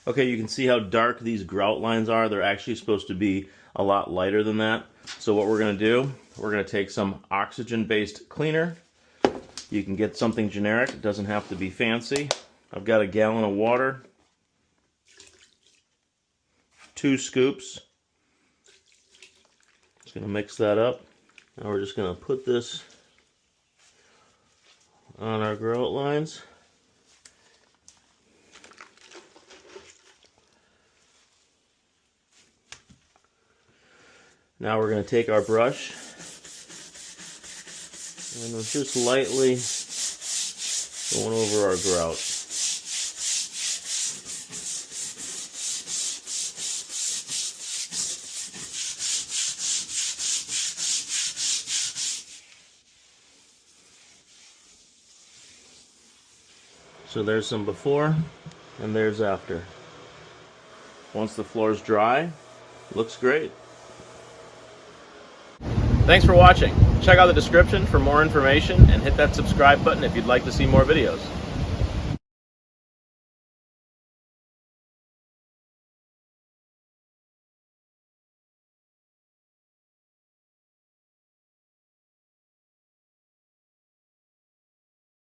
Okay, you can see how dark these grout lines are. They're actually supposed to be a lot lighter than that. So what we're going to do, we're going to take some oxygen-based cleaner. You can get something generic. It doesn't have to be fancy. I've got a gallon of water, 2 scoops. Just going to mix that up. Now we're just going to put this on our grout lines. Now we're going to take our brush and we're just lightly going over our grout. So there's some before and there's after. Once the floor's dry, looks great. Thanks for watching. Check out the description for more information and hit that subscribe button if you'd like to see more videos.